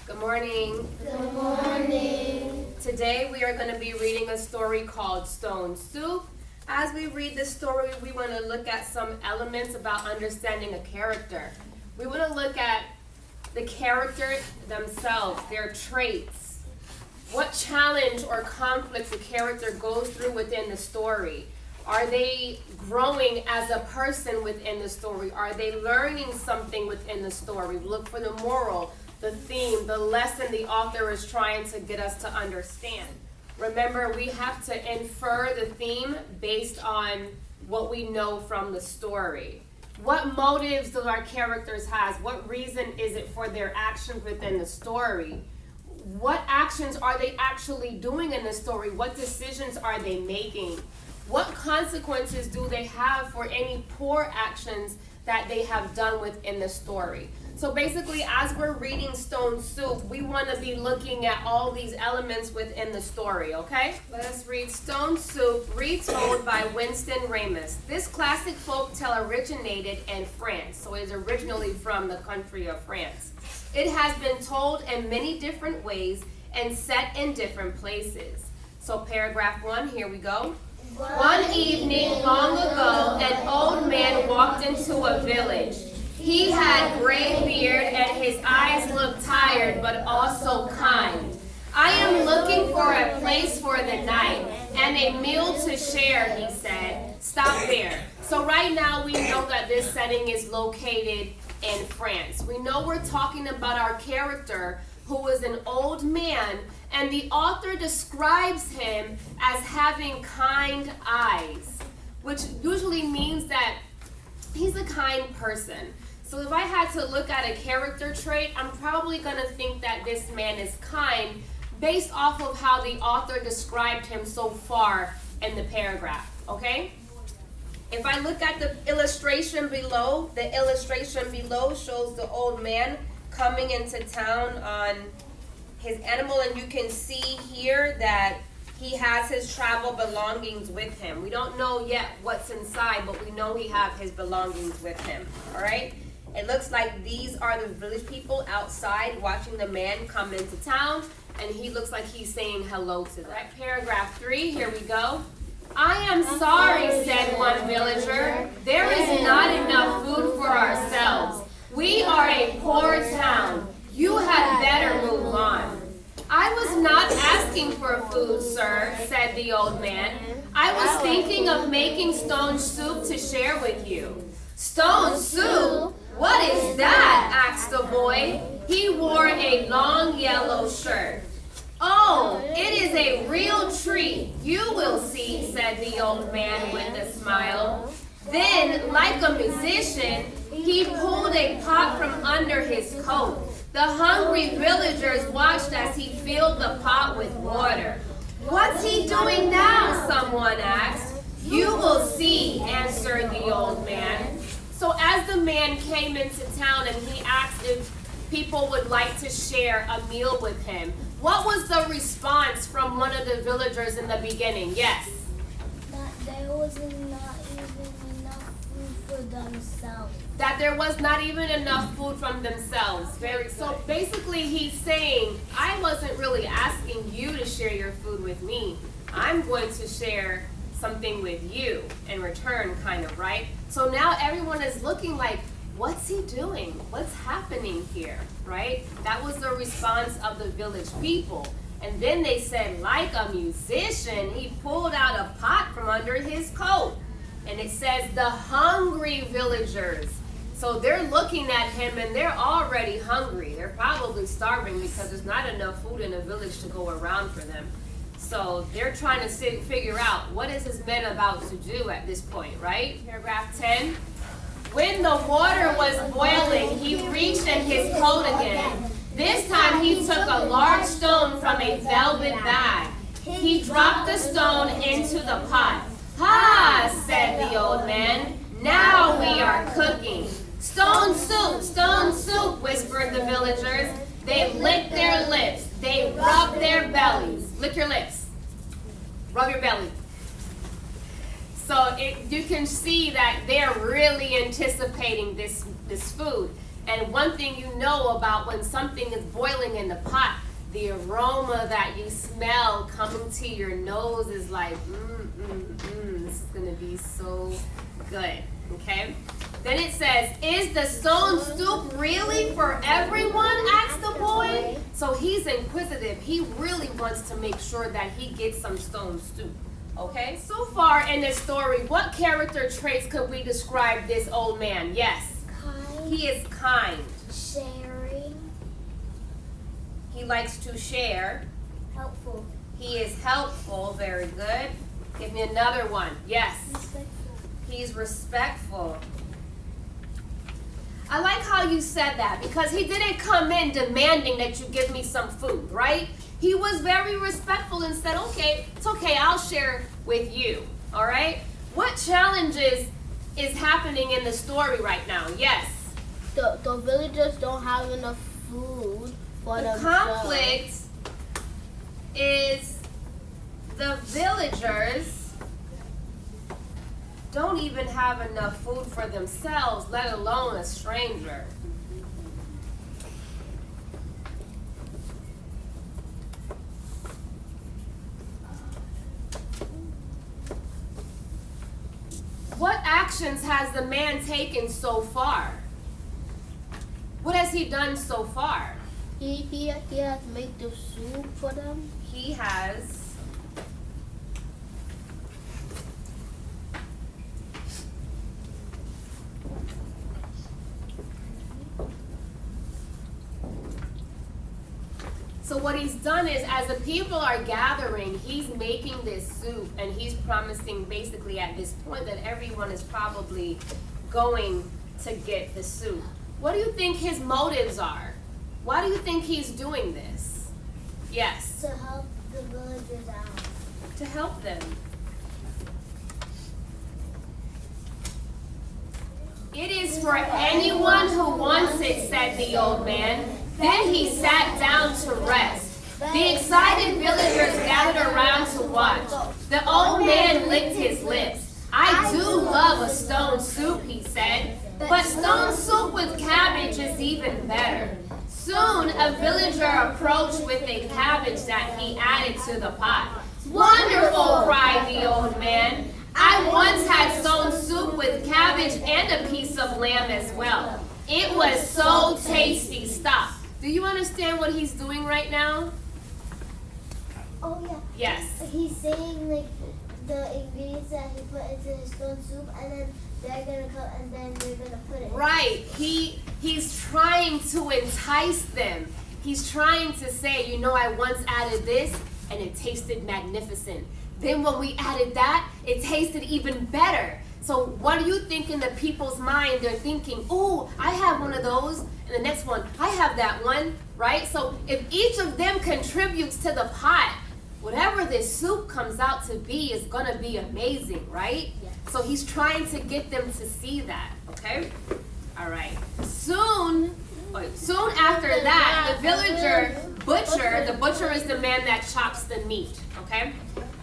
Good morning. Good morning. Today we are going to be reading a story called Stone Soup. As we read this story, we want to look at some elements about understanding a character. We want to look at the character themselves, their traits. What challenge or conflict the character goes through within the story. Are they growing as a person within the story? Are they learning something within the story? Look for the moral, the theme, the lesson the author is trying to get us to understand. Remember, we have to infer the theme based on what we know from the story. What motives do our characters have? What reason is it for their actions within the story? What actions are they actually doing in the story? What decisions are they making? What consequences do they have for any poor actions that they have done within the story? So basically, as we're reading Stone Soup, we want to be looking at all these elements within the story, okay? Let us read Stone Soup, retold by Winston Ramus. This classic folktale originated in France, so it is originally from the country of France. It has been told in many different ways and set in different places. So paragraph 1, here we go. One evening long ago, an old man walked into a village. He had gray beard and his eyes looked tired but also kind. I am looking for a place for the night and a meal to share, he said. Stop there. So right now we know that this setting is located in France. We know we're talking about our character who is an old man, and the author describes him as having kind eyes, which usually means that he's a kind person. So if I had to look at a character trait, I'm probably going to think that this man is kind based off of how the author described him so far in the paragraph, okay? If I look at the illustration below shows the old man coming into town on his animal, and you can see here that he has his travel belongings with him. We don't know yet what's inside, but we know he has his belongings with him, all right? It looks like these are the village people outside watching the man come into town, and he looks like he's saying hello to them. Right, paragraph 3, here we go. I am sorry, said one villager. There is not enough food for ourselves. We are a poor town. You had better move on. I was not asking for food, sir, said the old man. I was thinking of making stone soup to share with you. Stone soup? What is that? Asked the boy. He wore a long yellow shirt. Oh, it is a real treat. You will see, said the old man with a smile. Then, like a musician, he pulled a pot from under his coat. The hungry villagers watched as he filled the pot with water. What's he doing now? Someone asked. You will see, answered the old man. So as the man came into town and he asked if people would like to share a meal with him, what was the response from one of the villagers in the beginning? Yes? That there was not even enough food for themselves. That there was not even enough food from themselves. Very good. So basically he's saying, I wasn't really asking you to share your food with me. I'm going to share something with you in return, kind of, right? So now everyone is looking like, what's he doing? What's happening here, right? That was the response of the village people. And then they said, like a musician, he pulled out a pot from under his coat. And it says, the hungry villagers. So they're looking at him and they're already hungry. They're probably starving because there's not enough food in the village to go around for them. So they're trying to figure out, what is this man about to do at this point, right? Paragraph 10. When the water was boiling, he reached in his coat again. This time he took a large stone from a velvet bag. He dropped the stone into the pot. Ha, said the old man. Now we are cooking. Stone soup, whispered the villagers. They licked their lips. They rubbed their bellies. Lick your lips. Rub your belly. So you can see that they're really anticipating this food. And one thing you know about when something is boiling in the pot, the aroma that you smell coming to your nose is like, this is gonna be so good, okay? Then it says, is the stone soup really for everyone, asked the boy. So he's inquisitive. He really wants to make sure that he gets some stone soup, okay? So far in this story, what character traits could we describe this old man? Yes. Kind. He is kind. Sharing. He likes to share. Helpful. He is helpful. Very good. Give me another one. Yes. Respectful. He's respectful. I like how you said that because he didn't come in demanding that you give me some food, right? He was very respectful and said, okay, it's okay, I'll share with you, all right? What challenges is happening in the story right now? Yes. The villagers don't have enough food for The themselves. conflict is the villagers don't even have enough food for themselves, let alone a stranger. What actions has the man taken so far? What has he done so far? He has made the soup for them. He has So what he's done is, as the people are gathering, he's making this soup, and he's promising basically at this point that everyone is probably going to get the soup. What do you think his motives are? Why do you think he's doing this? Yes. To help the villagers out. To help them. It is for anyone who wants it, said the old man. Then he sat down to rest. The excited villagers gathered around to watch. The old man licked his lips. I do love a stone soup, he said, but stone soup with cabbage is even better. Soon a villager approached with a cabbage that he added to the pot. Wonderful, cried the old man. I once had stone soup with cabbage and a piece of lamb as well. It was so tasty. Stop. Do you understand what he's doing right now? Oh yeah. Yes. He's saying like the ingredients that he put into his stone soup, and then they're gonna come and then they're gonna put it. Right. He's trying to entice them. He's trying to say, you know, I once added this and it tasted magnificent. Then when we added that, it tasted even better. So what do you think in the people's mind? They're thinking, oh, I have one of those, and the next one, I have that one, right? So if each of them contributes to the pot, whatever this soup comes out to be is gonna be amazing, right? Yeah. So he's trying to get them to see that, okay? All right. Soon after that, the butcher, the butcher is the man that chops the meat, okay?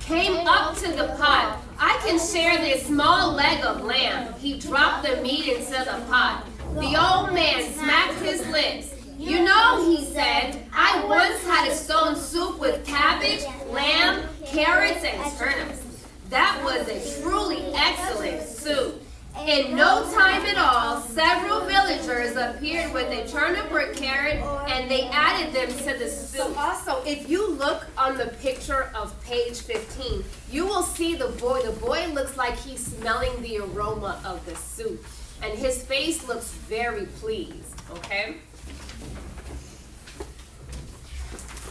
Came up to the pot. I can share this small leg of lamb. He dropped the meat into the pot. The old man smacked his lips. You know, he said, I once had a stone soup with cabbage, lamb, carrots, and turnips. That was a truly excellent soup. In no time at all, several villagers appeared with a turnip or carrot, and they added them to the soup. Also, if you look on the picture of page 15, you will see the boy. The boy looks like he's smelling the aroma of the soup, and his face looks very pleased, okay?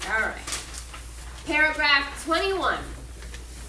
All right. Paragraph 21.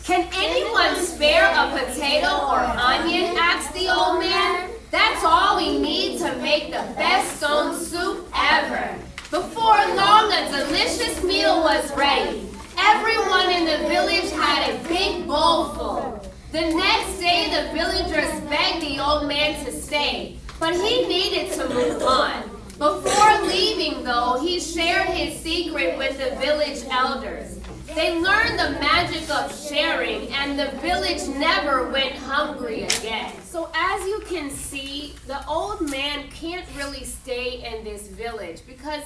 Can anyone spare a potato or onion? Asked the old man. That's all we need to make the best stone soup ever. Before long, a delicious meal was ready. Everyone in the village had a big bowl full. The next day, the villagers begged the old man to stay, but he needed to move on. Before leaving, though, he shared his secret with the village elders. They learned the magic of sharing, and the village never went hungry again. So as you can see, the old man can't really stay in this village because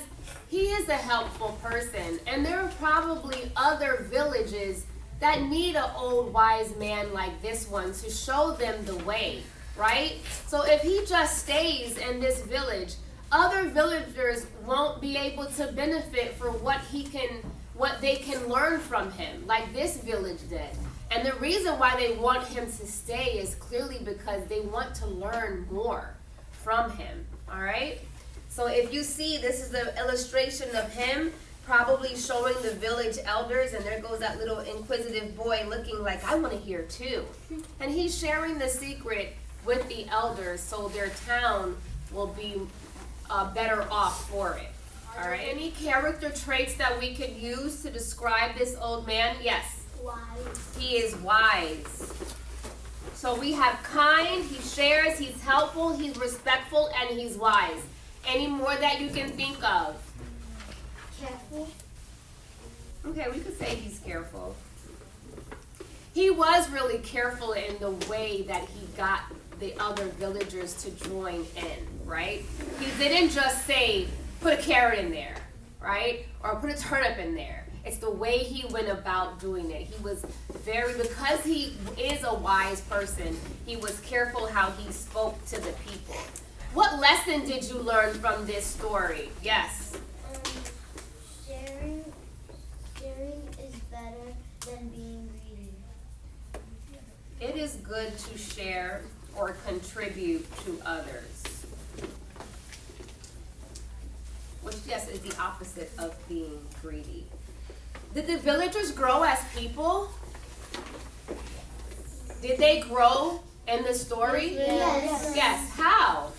he is a helpful person, and there are probably other villages that need an old wise man like this one to show them the way, right? So if he just stays in this village, other villagers won't be able to benefit for what they can learn from him, like this village did. And the reason why they want him to stay is clearly because they want to learn more from him, all right? So if you see, this is the illustration of him probably showing the village elders, and there goes that little inquisitive boy looking like, I want to hear too. And he's sharing the secret with the elders so their town will be better off for it. All right. Any character traits that we could use to describe this old man? Yes. Wise. He is wise. So we have kind, he shares, he's helpful, he's respectful, and he's wise. Any more that you can think of? Careful. Okay, we could say he's careful. He was really careful in the way that he got the other villagers to join in, right? He didn't just say, put a carrot in there, right? Or put a turnip in there. It's the way he went about doing it. He was because he is a wise person, he was careful how he spoke to the people. What lesson did you learn from this story? Yes. Sharing is better than being greedy. It is good to share or contribute to others. Which, yes, is the opposite of being greedy. Did the villagers grow as people? Did they grow in the story? Yes. Yes. How?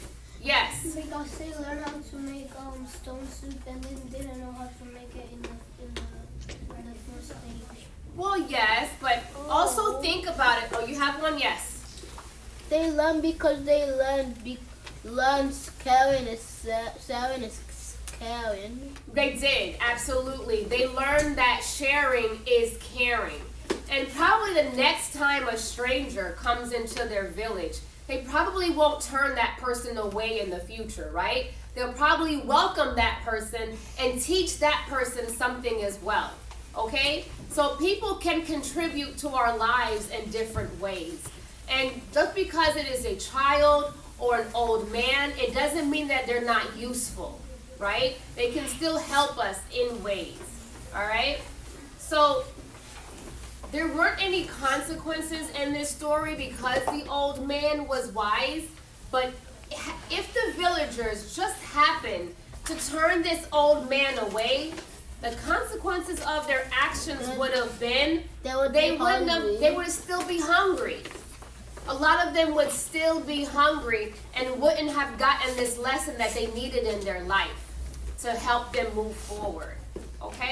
Yes. Because they learned how to make stone soup and they didn't know how to make it in the first stage. Well, yes, but also think about it. Oh, you have one? Yes. They learn because they learn caring is caring. They did, absolutely. They learned that sharing is caring. And probably the next time a stranger comes into their village, they probably won't turn that person away in the future, right? They'll probably welcome that person and teach that person something as well, okay? So people can contribute to our lives in different ways. And just because it is a child or an old man, it doesn't mean that they're not useful, right? They can still help us in ways, all right? So there weren't any consequences in this story because the old man was wise, but if the villagers just happened to turn this old man away, the consequences of their actions would have been they would still be hungry. A lot of them would still be hungry and wouldn't have gotten this lesson that they needed in their life to help them move forward. Okay?